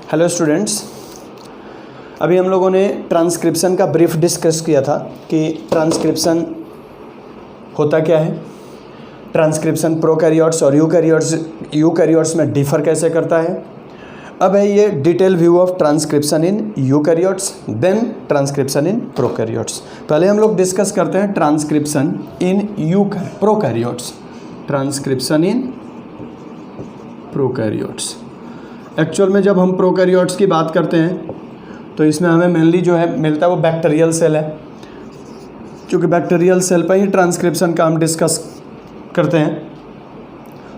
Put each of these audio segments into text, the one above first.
Hello students, अभी हम लोगों ने ट्रांसक्रिप्शन का ब्रीफ डिस्कस किया था कि ट्रांसक्रिप्शन होता क्या है, ट्रांसक्रिप्शन प्रोकैरियोट्स और यूकैरियोट्स में डिफर कैसे करता है। अब है ये detail view of transcription in eukaryotes, then transcription in prokaryotes. पहले हम लोग डिस्कस करते हैं transcription in prokaryotes. Transcription in prokaryotes, actual में जब हम प्रोकैरियोट्स की बात करते हैं तो इसमें हमें मेनली जो है मिलता है वो बैक्टीरियल सेल है, क्योंकि बैक्टीरियल सेल पर ही ट्रांसक्रिप्शन का हम डिस्कस करते हैं।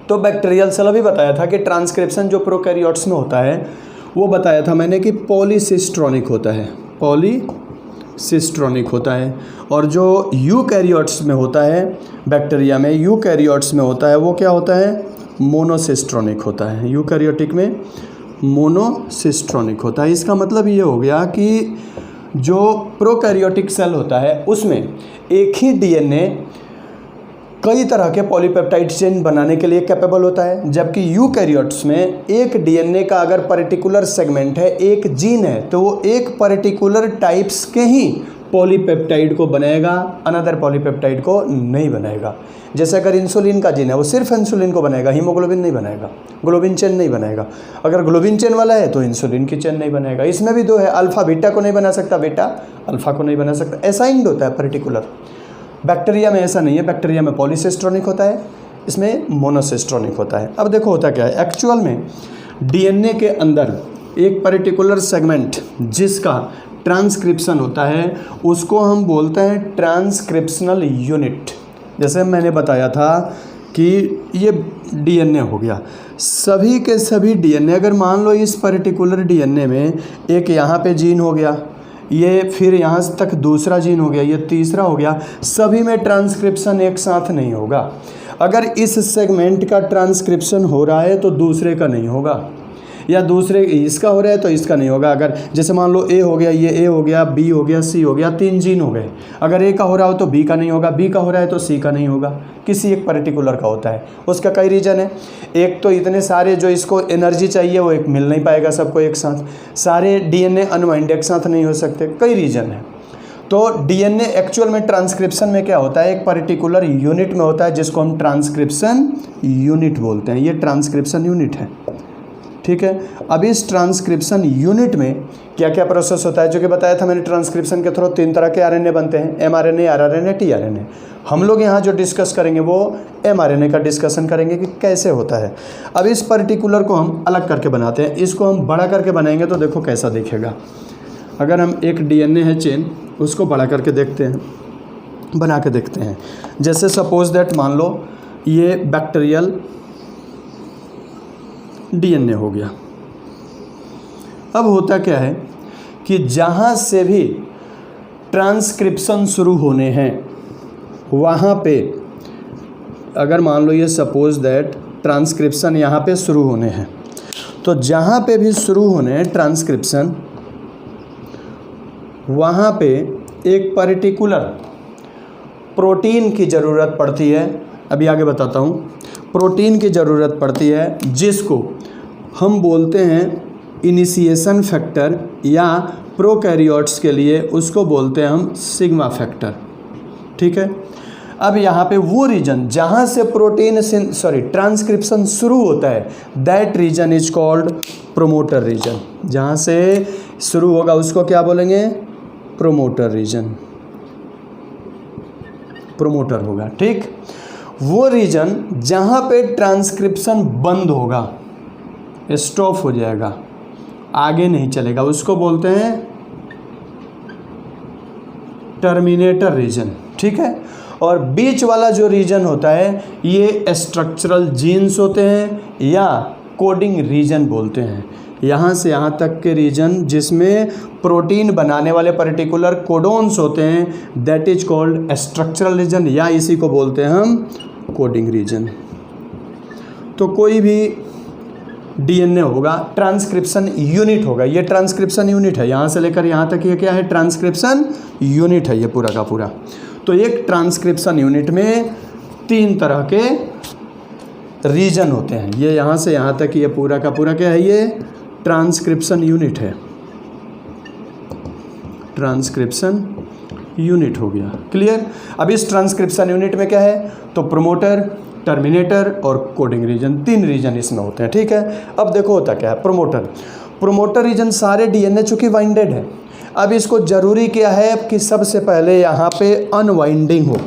तो बैक्टीरियल सेल अभी बताया था कि ट्रांसक्रिप्शन जो प्रोकैरियोट्स में होता है वो बताया था मैंने कि पॉलीसिस्ट्रोनिक होता है, पॉलीसिस्ट्रोनिक होता है। और जो यूकैरियोट्स में होता है, बैक्टीरिया में यूकैरियोट्स में होता है वो क्या होता है, मोनोसिस्ट्रोनिक होता है। यूकैरियोटिक में मोनोसिस्ट्रोनिक होता है। इसका मतलब ये हो गया कि जो प्रोकैरियोटिक सेल होता है उसमें एक ही डीएनए कई तरह के पॉलीपेप्टाइड चेन बनाने के लिए कैपेबल होता है, जबकि यूकैरियोट्स में एक डीएनए का अगर पर्टिकुलर सेगमेंट है, एक जीन है, तो वो एक पर्टिकुलर टाइप्स के ही पॉलीपेप्टाइड को बनाएगा, अनदर पॉलीपेप्टाइड को नहीं बनाएगा। जैसे अगर इंसुलिन का जीन है वो सिर्फ इंसुलिन को बनाएगा, हीमोग्लोबिन नहीं बनाएगा, ग्लोबिन चेन नहीं बनाएगा। अगर ग्लोबिन चेन वाला है तो इंसुलिन की चेन नहीं बनाएगा। इसमें भी दो है, अल्फा बीटा को नहीं बना सकता, बीटा अल्फा को नहीं बना सकता, असाइंड होता है पर्टिकुलर। बैक्टीरिया में ऐसा नहीं है, बैक्टीरिया में पॉलीसिस्ट्रोनिक होता है, इसमें मोनोसिस्ट्रोनिक होता है। अब देखो होता क्या है, एक्चुअल में डीएनए के अंदर एक पर्टिकुलर सेगमेंट जिसका ट्रांसक्रिप्शन होता है उसको हम बोलते हैं ट्रांसक्रिप्शनल यूनिट। जैसे मैंने बताया था कि ये डीएनए हो गया, सभी के सभी डीएनए, अगर मान लो इस पर्टिकुलर डीएनए में एक यहाँ पे जीन हो गया, ये फिर यहाँ तक दूसरा जीन हो गया, ये तीसरा हो गया, सभी में ट्रांसक्रिप्शन एक साथ नहीं होगा। अगर इस सेगमेंट का ट्रांसक्रिप्शन हो रहा है तो दूसरे का नहीं होगा, या दूसरे इसका हो रहा है तो इसका नहीं होगा। अगर जैसे मान लो ए हो गया, ये ए हो गया, बी हो गया, सी हो गया, 3 जीन हो गए, अगर ए का हो रहा हो तो बी का नहीं होगा, बी का हो रहा है तो सी का नहीं होगा, किसी एक पर्टिकुलर का होता है। उसका कई रीज़न है, एक तो इतने सारे जो इसको एनर्जी चाहिए वो एक मिल नहीं पाएगा सबको एक साथ, सारे डीएनए अनवाइंड एक साथ नहीं हो सकते, कई रीज़न है। तो डीएनए एक्चुअल में ट्रांसक्रिप्शन में क्या होता है, एक पर्टिकुलर यूनिट में होता है जिसको हम ट्रांसक्रिप्शन यूनिट बोलते हैं। ये ट्रांसक्रिप्शन यूनिट है, ठीक है। अब इस ट्रांसक्रिप्शन यूनिट में क्या क्या प्रोसेस होता है, जो कि बताया था मैंने, ट्रांसक्रिप्शन के थ्रू 3 तरह के आरएनए बनते हैं, एमआरएनए, आरआरएनए, टीआरएनए। हम लोग यहाँ जो डिस्कस करेंगे वो एमआरएनए का डिस्कशन करेंगे कि कैसे होता है। अब इस पर्टिकुलर को हम अलग करके बनाते हैं, इसको हम बड़ा करके बनाएंगे तो देखो कैसा दिखेगा। अगर हम एक डीएनए है चेन, उसको बड़ा करके देखते हैं, बना के देखते हैं। जैसे सपोज दैट मान लो ये बैक्टीरियल डीएनए हो गया। अब होता क्या है कि जहाँ से भी ट्रांसक्रिप्शन शुरू होने हैं वहाँ पे, अगर मान लो ये सपोज दैट ट्रांसक्रिप्शन यहाँ पे शुरू होने हैं, तो जहाँ पे भी शुरू होने हैं ट्रांसक्रिप्शन, वहाँ पे एक पर्टिकुलर प्रोटीन की ज़रूरत पड़ती है। अभी आगे बताता हूँ। प्रोटीन की ज़रूरत पड़ती है जिसको हम बोलते हैं इनिशिएशन फैक्टर, या प्रोकैरियोट्स के लिए उसको बोलते हैं हम सिग्मा फैक्टर, ठीक है। अब यहाँ पे वो रीजन जहाँ से ट्रांसक्रिप्शन शुरू होता है, that region is called promoter region. जहाँ से शुरू होगा उसको क्या बोलेंगे, प्रोमोटर रीजन, प्रोमोटर होगा, ठीक। वो रीजन जहाँ पे ट्रांसक्रिप्शन बंद होगा, स्टॉप हो जाएगा, आगे नहीं चलेगा, उसको बोलते हैं टर्मिनेटर रीजन, ठीक है। और बीच वाला जो रीजन होता है ये स्ट्रक्चरल जीन्स होते हैं या कोडिंग रीजन बोलते हैं। यहाँ से यहाँ तक के रीजन जिसमें प्रोटीन बनाने वाले पर्टिकुलर कोडोन्स होते हैं, that is called structural region, या इसी को बोलते हैं हम कोडिंग रीजन। तो कोई भी डीएनए होगा, ट्रांसक्रिप्शन यूनिट होगा, ये ट्रांसक्रिप्शन यूनिट है, यहाँ से लेकर यहाँ तक ये क्या है, ट्रांसक्रिप्शन यूनिट है ये पूरा का पूरा। तो एक ट्रांसक्रिप्शन यूनिट में 3 तरह के रीजन होते हैं। ये यहाँ से यहाँ तक ये पूरा का पूरा क्या है, ये ट्रांसक्रिप्शन यूनिट है, ट्रांसक्रिप्शन यूनिट हो गया। क्लियर। अब इस ट्रांसक्रिप्शन यूनिट में क्या है, तो प्रोमोटर, टर्मिनेटर और कोडिंग रीजन, 3 रीजन इसमें होते हैं। ठीक है। अब देखो होता क्या है, प्रोमोटर रीजन सारे डीएनए चूंकि वाइंडेड है, अब इसको जरूरी क्या है कि सबसे पहले यहाँ पे अनवाइंडिंग हो,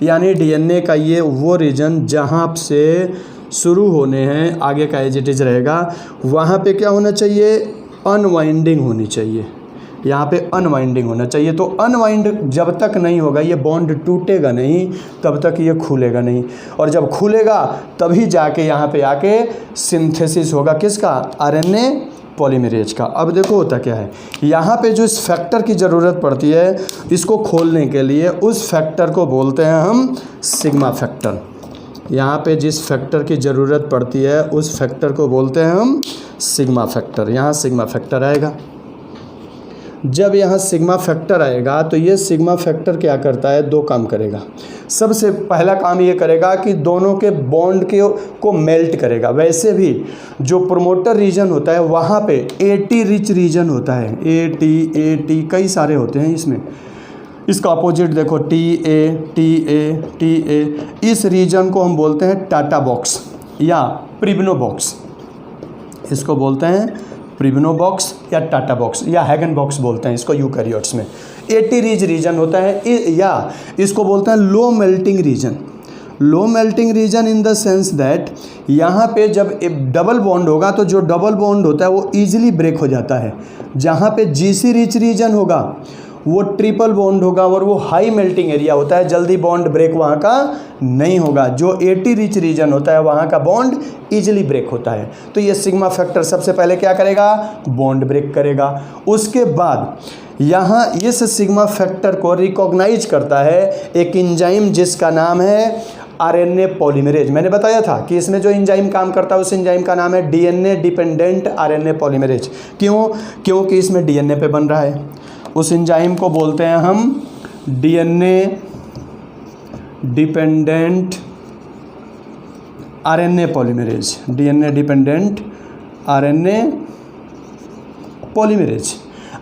यानी डीएनए का ये वो रीजन जहाँ से शुरू होने हैं, आगे का एज इट इज रहेगा, वहाँ पे क्या होना चाहिए, अनवाइंडिंग होनी चाहिए, यहाँ पे अनवाइंडिंग होना चाहिए। तो अनवाइंड जब तक नहीं होगा, ये बॉन्ड टूटेगा नहीं, तब तक ये खुलेगा नहीं, और जब खुलेगा तभी जाके यहाँ पे आके सिंथेसिस होगा किसका, आरएनए पॉलीमरेज का। अब देखो होता क्या है, यहाँ पे जो इस फैक्टर की ज़रूरत पड़ती है इसको खोलने के लिए, उस फैक्टर को बोलते हैं हम सिग्मा फैक्टर। यहाँ पे जिस फैक्टर की ज़रूरत पड़ती है उस फैक्टर को बोलते हैं हम सिग्मा फैक्टर। यहाँ सिग्मा फैक्टर आएगा। जब यहाँ सिग्मा फैक्टर आएगा तो ये सिग्मा फैक्टर क्या करता है, 2 काम करेगा। सबसे पहला काम ये करेगा कि दोनों के बॉन्ड को मेल्ट करेगा। वैसे भी जो प्रोमोटर रीजन होता है वहाँ पे एटी रिच रीजन होता है, एटी कई सारे होते हैं इसमें। इसका अपोजिट देखो, टी ए, इस रीजन को हम बोलते हैं टाटा बॉक्स या प्रिब्नो बॉक्स, इसको बोलते हैं प्रिब्नो बॉक्स या टाटा बॉक्स या हैगन बॉक्स बोलते हैं इसको यूकैरियोट्स में। एटी रिच रीजन होता है, या इसको बोलते हैं low melting region. Low melting region in the sense that यहाँ पे जब डबल बॉन्ड होगा तो जो डबल बॉन्ड होता है वो ईजिली ब्रेक हो जाता है। जहाँ पे जीसी रिच रीजन होगा वो ट्रिपल बॉन्ड होगा और वो हाई मेल्टिंग एरिया होता है, जल्दी बॉन्ड ब्रेक वहाँ का नहीं होगा। जो एटी रिच रीजन होता है वहाँ का बॉन्ड इजीली ब्रेक होता है। तो ये सिग्मा फैक्टर सबसे पहले क्या करेगा, बॉन्ड ब्रेक करेगा। उसके बाद यहाँ इस सिग्मा फैक्टर को रिकॉग्नाइज करता है एक एंजाइम जिसका नाम है आरएनए पॉलीमरेज। मैंने बताया था कि इसमें जो एंजाइम काम करता है उस एंजाइम का नाम है डीएनए डिपेंडेंट आरएनए पॉलीमरेज। क्यों? क्योंकि इसमें डीएनए पे बन रहा है। उस एंजाइम को बोलते हैं हम DNA dependent RNA polymerase, DNA dependent RNA polymerase.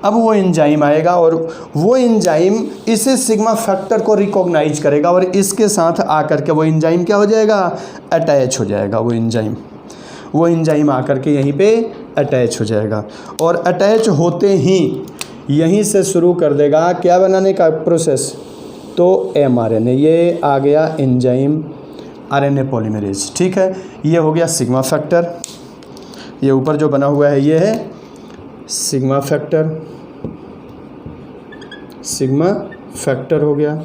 अब वो एंजाइम आएगा और वो एंजाइम इसे सिग्मा फैक्टर को रिकॉग्नाइज करेगा और इसके साथ आकर के वो एंजाइम क्या हो जाएगा, अटैच हो जाएगा। वो एंजाइम आकर के यहीं पे अटैच हो जाएगा और अटैच होते ही यहीं से शुरू कर देगा क्या बनाने का प्रोसेस, तो एमआरएनए। ये आ गया एंजाइम आरएनए पॉलीमरेज। ठीक है, ये हो गया सिग्मा फैक्टर। ये ऊपर जो बना हुआ है ये है सिग्मा फैक्टर हो गया।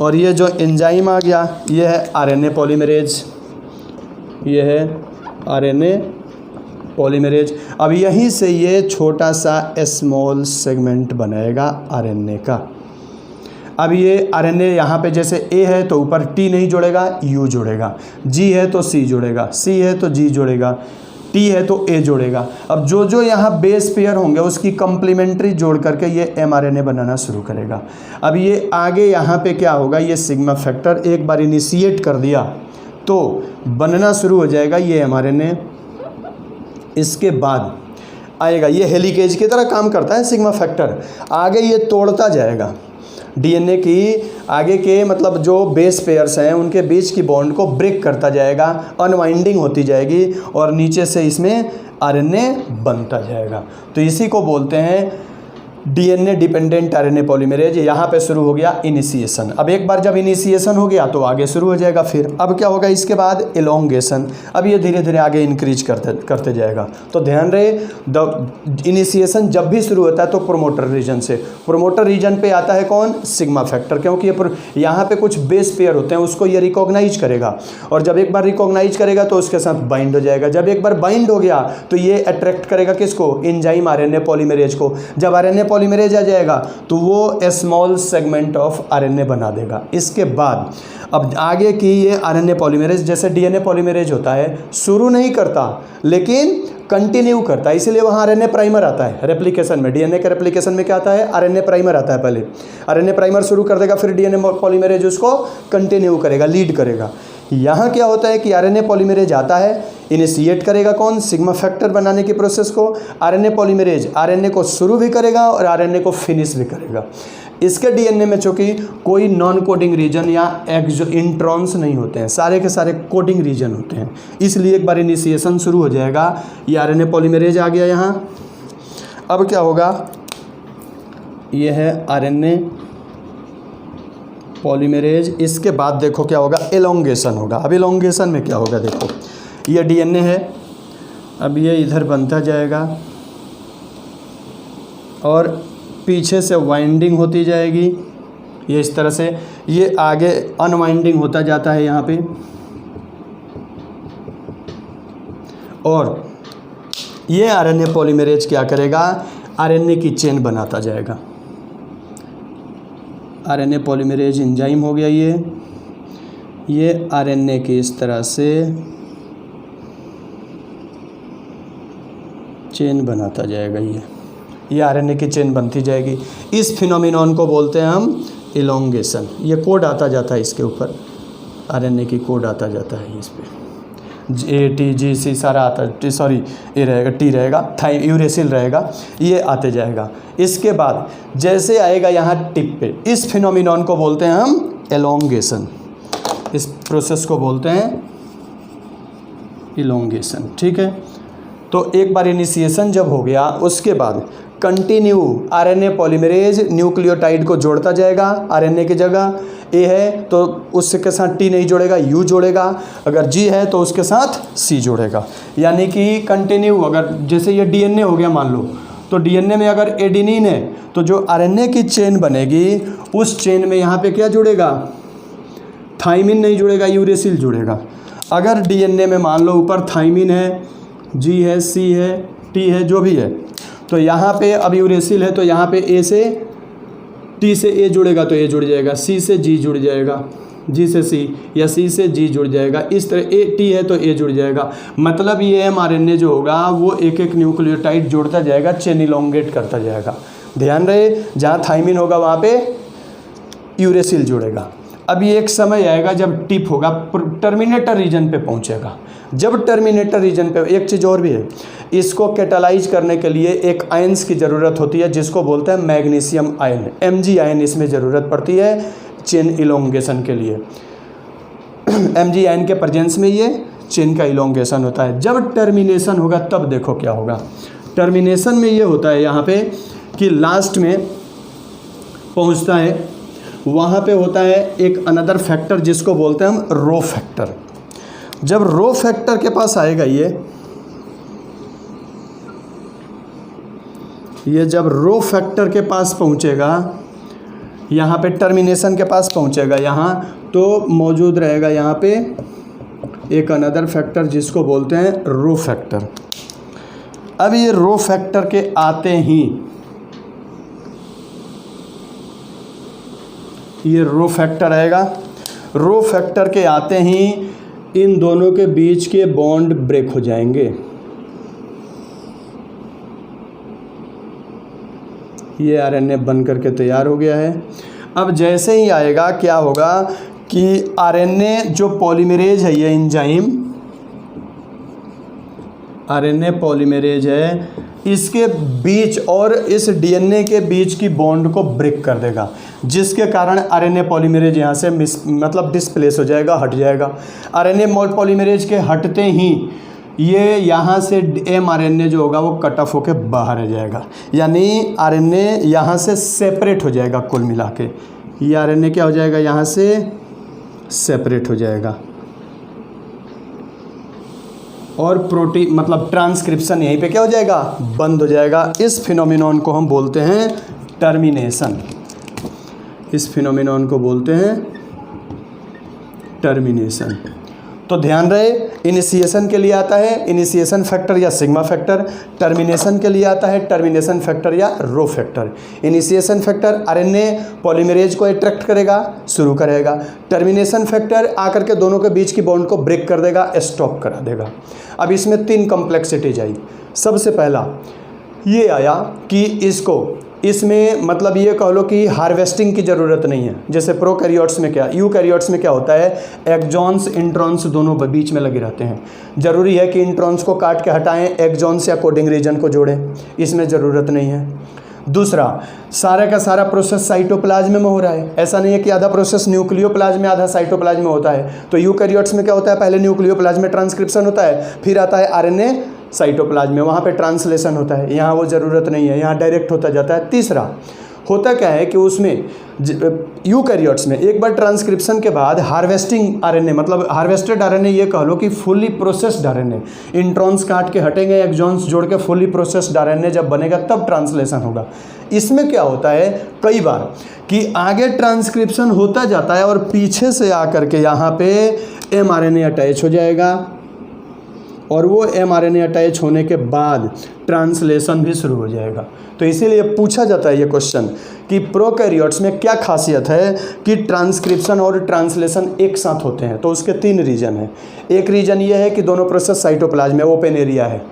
और ये जो एंजाइम आ गया ये है आरएनए पॉलीमरेज, ये है आरएनए पॉलीमरेज। अब यहीं से ये छोटा सा स्मॉल सेगमेंट बनाएगा आरएनए का। अब ये आरएनए यहाँ पे जैसे ए है तो ऊपर टी नहीं जोड़ेगा, यू जोड़ेगा, जी है तो सी जोड़ेगा, सी है तो जी जोड़ेगा, टी है तो ए जोड़ेगा। अब जो जो यहाँ बेस पेयर होंगे उसकी कम्प्लीमेंट्री जोड़ करके ये एमआरएनए बनाना शुरू करेगा। अब ये आगे यहाँ पे क्या होगा, ये सिग्मा फैक्टर एक बार इनिशिएट कर दिया तो बनना शुरू हो जाएगा ये एमआरएनए। इसके बाद आएगा ये हेलिकेज की तरह काम करता है सिग्मा फैक्टर, आगे ये तोड़ता जाएगा डीएनए की आगे के मतलब जो बेस पेयर्स हैं उनके बीच की बॉन्ड को ब्रेक करता जाएगा, अनवाइंडिंग होती जाएगी और नीचे से इसमें आरएनए बनता जाएगा। तो इसी को बोलते हैं डीएनए डिपेंडेंट आरएनए पॉलीमरेज। यहाँ पे शुरू हो गया इनिशिएशन। अब एक बार जब इनिशिएशन हो गया तो आगे शुरू हो जाएगा। फिर अब क्या होगा, इसके बाद एलोंगेशन। अब ये धीरे धीरे आगे इंक्रीज करते जाएगा। तो ध्यान रहे, द इनिशिएशन जब भी शुरू होता है तो प्रोमोटर रीजन से, प्रोमोटर रीजन पे आता है कौन, सिग्मा फैक्टर, क्योंकि ये यहाँ पे कुछ बेस पेयर होते हैं उसको ये रिकॉग्नाइज करेगा और जब एक बार रिकॉग्नाइज करेगा तो उसके साथ बाइंड हो जाएगा। जब एक बार बाइंड हो गया तो ये अट्रैक्ट करेगा किसको, एंजाइम आरएनए पॉलीमरेज को। जब आरएनए पॉलीमरेज आ जाएगा तो वो स्मॉल सेगमेंट ऑफ आरएनए बना देगा। इसके बाद अब आगे की ये आरएनए पॉलीमरेज जैसे डीएनए पॉलीमरेज होता है, शुरू नहीं करता लेकिन कंटिन्यू करता है, इसीलिए वहाँ आरएनए प्राइमर आता है रेप्लिकेशन में। डीएनए के रेप्लिकेशन में क्या आता है, आरएनए प्राइमर आता है। पहले आरएनए प्राइमर शुरू कर देगा, फिर डीएनए पॉलीमरेज उसको कंटिन्यू करेगा, लीड करेगा। यहाँ क्या होता है कि आरएनए पॉलीमरेज आता है, इनिशिएट करेगा कौन, सिग्मा फैक्टर बनाने की प्रोसेस को। आरएनए पॉलीमरेज आरएनए को शुरू भी करेगा और आरएनए को फिनिश भी करेगा। इसके डीएनए में चूँकि कोई नॉन कोडिंग रीजन या इंट्रॉन्स नहीं होते हैं, सारे के सारे कोडिंग रीजन होते हैं, इसलिए एक बार इनिशिएशन शुरू हो जाएगा। ये आरएनए पॉलीमरेज आ गया यहाँ। अब क्या होगा, ये है आरएनए पॉलीमरेज। इसके बाद देखो क्या होगा, एलोंगेशन होगा। अब एलोंगेशन में क्या होगा, देखो ये डीएनए है, अब ये इधर बनता जाएगा और पीछे से वाइंडिंग होती जाएगी, ये इस तरह से, ये आगे अनवाइंडिंग होता जाता है यहाँ पे, और ये आरएनए पॉलीमरेज क्या करेगा, आरएनए की चेन बनाता जाएगा। आरएनए पॉलीमरेज एंजाइम हो गया ये आरएनए की इस तरह से चेन बनाता जाएगा। ये आरएनए की चेन बनती जाएगी। इस फिनोमिनॉन को बोलते हैं हम इलोंगेशन। ये कोड आता जाता है इसके ऊपर, आरएनए की कोड आता जाता है इस पे, ATGC सारा आता, सॉरी ये रहेगा, T रहेगा, यूरेसिल रहेगा, ये आते जाएगा। इसके बाद जैसे आएगा यहाँ टिप पे, इस फिनोमिनॉन को बोलते हैं हम एलोंगेशन। इस प्रोसेस को बोलते हैं इलोंगेशन, ठीक है। तो एक बार इनिशिएशन जब हो गया, उसके बाद कंटिन्यू आरएनए पॉलीमरेज न्यूक्लियोटाइड को जोड़ता जाएगा। आरएनए की जगह ए है तो उसके साथ टी नहीं जोड़ेगा, यू जोड़ेगा, अगर जी है तो उसके साथ सी जोड़ेगा। यानी कि कंटिन्यू, अगर जैसे ये डीएनए हो गया मान लो, तो डीएनए में अगर एडेनिन है तो जो आरएनए की चेन बनेगी उस चेन में यहाँ पे क्या जुड़ेगा, थाइमिन नहीं जुड़ेगा, यूरेसिल जुड़ेगा। अगर डीएनए में मान लो ऊपर थाइमिन है, जी है, सी है, टी है, जो भी है, तो यहाँ पे अब यूरेसिल है तो यहाँ पे ए से टी से ए जुड़ेगा तो ए जुड़ जाएगा, सी से जी जुड़ जाएगा, जी से सी, या सी से जी जुड़ जाएगा। इस तरह ए टी है तो ए जुड़ जाएगा। मतलब ये एमआरएनए जो होगा वो एक एक न्यूक्लियोटाइड जोड़ता जाएगा, चेन इलोंगेट करता जाएगा। ध्यान रहे, जहाँ थाइमिन होगा वहाँ पे यूरेसिल जुड़ेगा। अभी एक समय आएगा जब टिप होगा, टर्मिनेटर रीजन पे पहुँचेगा। जब टर्मिनेटर रीजन पे, एक चीज़ और भी है, इसको कैटालाइज करने के लिए एक आयंस की ज़रूरत होती है जिसको बोलते हैं मैग्नीशियम आयन, Mg आयन इसमें ज़रूरत पड़ती है चेन इलोंगेशन के लिए। Mg आयन के प्रेजेंस में ये चेन का इलोंगेशन होता है। जब टर्मिनेशन होगा तब देखो क्या होगा। टर्मिनेशन में ये होता है यहाँ पे कि लास्ट में पहुँचता है, वहाँ पे होता है एक अनदर फैक्टर जिसको बोलते हैं हम रो फैक्टर। जब रो फैक्टर के पास आएगा ये जब रो फैक्टर के पास पहुँचेगा, यहाँ पे टर्मिनेशन के पास पहुँचेगा, यहाँ तो मौजूद रहेगा यहाँ पे एक अनदर फैक्टर जिसको बोलते हैं रो फैक्टर। अब ये रो फैक्टर के आते ही, ये रो फैक्टर आएगा, रो फैक्टर के आते ही इन दोनों के बीच के बॉन्ड ब्रेक हो जाएंगे। ये आरएनए बन करके तैयार हो गया है। अब जैसे ही आएगा क्या होगा कि आरएनए जो पॉलीमरेज है, ये एंजाइम आरएनए पॉलीमरेज है, इसके बीच और इस डीएनए के बीच की बॉन्ड को ब्रेक कर देगा, जिसके कारण आरएनए पॉलीमरेज यहाँ से मतलब डिस्प्लेस हो जाएगा, हट जाएगा। आरएनए पॉलीमरेज के हटते ही ये यहाँ से एमआरएनए जो होगा वो कट ऑफ होकर बाहर आ जाएगा, यानी आरएनए यहाँ से सेपरेट हो जाएगा। कुल मिला के ये आरएनए क्या हो जाएगा, यहाँ से सेपरेट हो जाएगा और प्रोटीन मतलब ट्रांसक्रिप्शन यहीं पे क्या हो जाएगा, बंद हो जाएगा। इस फिनोमिनॉन को हम बोलते हैं टर्मिनेशन। इस फिनोमिनॉन को बोलते हैं टर्मिनेशन। तो ध्यान रहे, इनिशिएशन के लिए आता है इनिशिएशन फैक्टर या सिग्मा फैक्टर, टर्मिनेशन के लिए आता है टर्मिनेशन फैक्टर या rho factor. Initiation factor RNA polymerase को अट्रैक्ट करेगा, शुरू करेगा। टर्मिनेशन फैक्टर आकर के दोनों के बीच की बॉन्ड को ब्रेक कर देगा, स्टॉप करा देगा। अब इसमें 3 कॉम्प्लेक्सिटीज आई। सबसे पहला ये आया कि इसको इसमें मतलब ये कह लो कि हार्वेस्टिंग की ज़रूरत नहीं है। जैसे प्रोकैरियोट्स में क्या, यूकैरियोट्स में क्या होता है, एक्सॉन्स इंट्रॉन्स दोनों बीच में लगे रहते हैं। ज़रूरी है कि इंट्रॉन्स को काट के हटाएं, एक्सॉन्स या कोडिंग रीजन को जोड़ें, इसमें ज़रूरत नहीं है। दूसरा, सारा का सारा प्रोसेस साइटोप्लाज्म में हो रहा है। ऐसा नहीं है कि आधा प्रोसेस न्यूक्लियोप्लाज्म में आधा साइटोप्लाज्म में होता है। तो यूकैरियोट्स में क्या होता है, पहले न्यूक्लियोप्लाज्म में ट्रांसक्रिप्शन होता है, फिर आता है आरएनए साइटोप्लाज्म में, वहाँ पे ट्रांसलेशन होता है। यहाँ वो ज़रूरत नहीं है, यहाँ डायरेक्ट होता जाता है। तीसरा, होता क्या है कि उसमें यूकैरियोट्स में एक बार ट्रांसक्रिप्शन के बाद हार्वेस्टिंग आरएनए, मतलब हार्वेस्टेड आरएनए ये कह लो कि फुली प्रोसेस्ड आरएनए, इंट्रॉन्स काट के हटेंगे, एक्सॉन्स जोड़ के फुली प्रोसेस्ड आरएनए जब बनेगा तब ट्रांसलेशन होगा। इसमें क्या होता है कई बार कि आगे ट्रांसक्रिप्शन होता जाता है और पीछे से आकर के यहाँ पे एमआरएनए अटैच हो जाएगा, और वो एमआरएनए अटैच होने के बाद ट्रांसलेशन भी शुरू हो जाएगा। तो इसीलिए पूछा जाता है ये क्वेश्चन कि प्रोकैरियोट्स में क्या खासियत है कि ट्रांसक्रिप्शन और ट्रांसलेशन एक साथ होते हैं। तो उसके 3 रीजन हैं। एक रीजन ये है कि दोनों प्रोसेस साइटोप्लाज्म में ओपन एरिया है,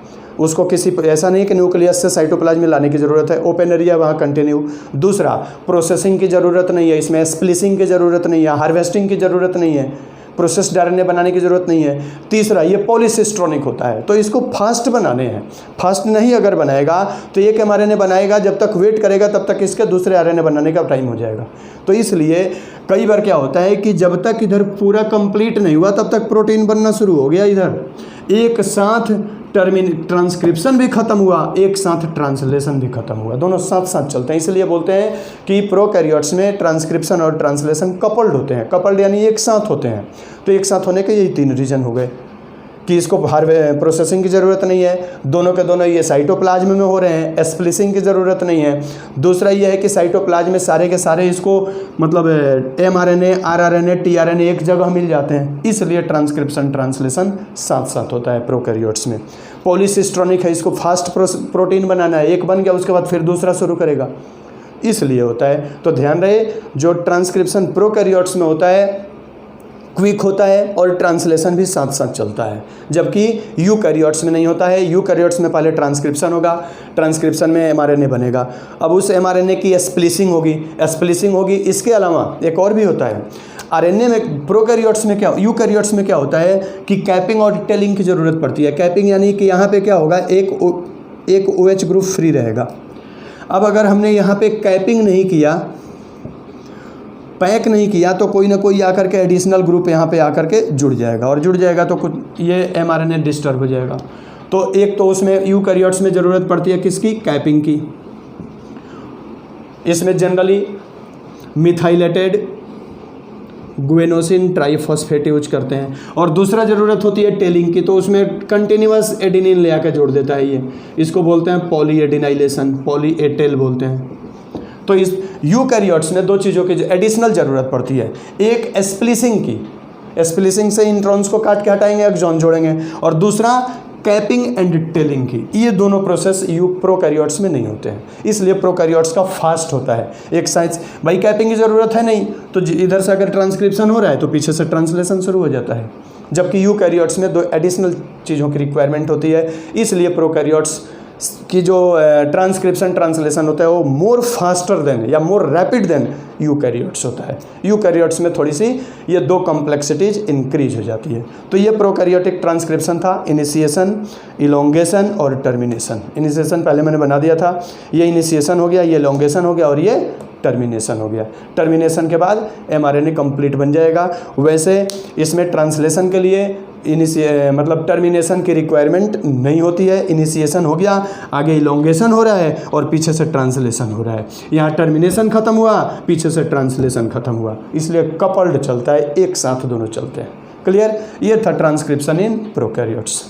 उसको किसी ऐसा नहीं कि न्यूक्लियस से साइटोप्लाज्म में लाने की ज़रूरत है, ओपन एरिया वहाँ कंटिन्यू। दूसरा, प्रोसेसिंग की ज़रूरत नहीं है, इसमें स्प्लिसिंग की ज़रूरत नहीं है, हार्वेस्टिंग की ज़रूरत नहीं है, प्रोसेस्ड आरएनए बनाने की ज़रूरत नहीं है। तीसरा, ये पॉलीसिस्ट्रोनिक होता है, तो इसको फास्ट बनाने हैं। फास्ट नहीं अगर बनाएगा तो एक एमआरएनए बनाएगा, जब तक वेट करेगा तब तक इसके दूसरे आरएनए बनाने का टाइम हो जाएगा। तो इसलिए कई बार क्या होता है कि जब तक इधर पूरा कंप्लीट नहीं हुआ तब तक प्रोटीन बनना शुरू हो गया, इधर एक साथ ट्रांसक्रिप्शन भी खत्म हुआ, एक साथ ट्रांसलेशन भी खत्म हुआ, दोनों साथ साथ चलते हैं। इसलिए बोलते हैं कि प्रोकैरियोट्स में ट्रांसक्रिप्शन और ट्रांसलेशन कपल्ड होते हैं। कपल्ड यानी एक साथ होते हैं। तो एक साथ होने के यही 3 रीजन हो गए कि इसको प्रोसेसिंग की ज़रूरत नहीं है, दोनों के दोनों ये साइटोप्लाज्म में हो रहे हैं, स्प्लिसिंग की ज़रूरत नहीं है। दूसरा ये है कि साइटोप्लाज्म में सारे के सारे इसको मतलब एमआरएनए, आरआरएनए, टीआरएनए एक जगह मिल जाते हैं, इसलिए ट्रांसक्रिप्शन ट्रांसलेशन साथ साथ होता है प्रोकैरियोट्स में। पॉलीसिस्ट्रोनिक है, इसको फास्ट प्रोटीन बनाना है, एक बन गया उसके बाद फिर दूसरा शुरू करेगा, इसलिए होता है। तो ध्यान रहे, जो ट्रांसक्रिप्शन प्रोकैरियोट्स में होता है क्विक होता है और ट्रांसलेशन भी साथ साथ चलता है, जबकि यूकैरियोट्स में नहीं होता है। यूकैरियोट्स में पहले ट्रांसक्रिप्शन होगा, ट्रांसक्रिप्शन में एमआरएनए बनेगा, अब उस एमआरएनए की स्प्लिसिंग होगी। इसके अलावा एक और भी होता है आरएनए में। प्रोकैरियोट्स में क्या, यूकैरियोट्स में क्या होता है कि कैपिंग और टेलिंग की ज़रूरत पड़ती है। कैपिंग यानी कि यहाँ पे क्या होगा, एक OH ग्रुप फ्री रहेगा। अब अगर हमने यहाँ पे कैपिंग नहीं किया, पैक नहीं किया, तो कोई ना कोई आकर के एडिशनल ग्रुप यहाँ पे आकर के जुड़ जाएगा, और जुड़ जाएगा तो कुछ ये एमआरएनए डिस्टर्ब हो जाएगा। तो एक तो उसमें यूकैरियोट्स में ज़रूरत पड़ती है किसकी, कैपिंग की। इसमें जनरली मिथाइलेटेड गुएनोसिन ट्राइफॉस्फेट यूज करते हैं। और दूसरा ज़रूरत होती है टेलिंग की, तो उसमें कंटिन्यूअस एडेनिन ले आकर जोड़ देता है ये, इसको बोलते हैं पॉलीएडिनाइलेशन, पॉलीएटेल बोलते हैं। तो इस यूकैरियोट्स में 2 चीज़ों की एडिशनल ज़रूरत पड़ती है। एक स्प्लिसिंग की, स्प्लिसिंग से इंट्रॉन्स को काट के हटाएंगे, एक्सॉन जोड़ेंगे, और दूसरा कैपिंग एंड टेलिंग की। ये दोनों प्रोसेस प्रोकैरियोट्स में नहीं होते हैं, इसलिए प्रोकैरियोट्स का फास्ट होता है। एक साइज भाई कैपिंग की ज़रूरत है नहीं, तो इधर से अगर ट्रांसक्रिप्शन हो रहा है तो पीछे से ट्रांसलेशन शुरू हो जाता है, जबकि यूकैरियोट्स में 2 एडिशनल चीज़ों की रिक्वायरमेंट होती है। इसलिए प्रोकैरियोट्स की जो ट्रांसक्रिप्शन ट्रांसलेशन होता है वो मोर फास्टर देन या मोर रैपिड देन यूकैरियोट्स होता है। यूकैरियोट्स में थोड़ी सी ये 2 कॉम्प्लेक्सिटीज इंक्रीज हो जाती है। तो ये प्रोकैरियोटिक ट्रांसक्रिप्शन था, इनिशिएशन, इलोंगेशन और टर्मिनेशन। इनिशिएशन पहले मैंने बना दिया था, ये इनिशिएशन हो गया, ये इलोंगेशन हो गया और ये टर्मिनेशन हो गया। टर्मिनेशन के बाद एमआरएनए कंप्लीट बन जाएगा। वैसे इसमें ट्रांसलेशन के लिए मतलब टर्मिनेशन की रिक्वायरमेंट नहीं होती है। इनिशिएशन हो गया, आगे इलोंगेशन हो रहा है और पीछे से ट्रांसलेशन हो रहा है। यहाँ टर्मिनेशन खत्म हुआ, पीछे से ट्रांसलेशन खत्म हुआ, इसलिए कपल्ड चलता है, एक साथ दोनों चलते हैं। क्लियर? ये था ट्रांसक्रिप्शन इन प्रोकैरियोट्स।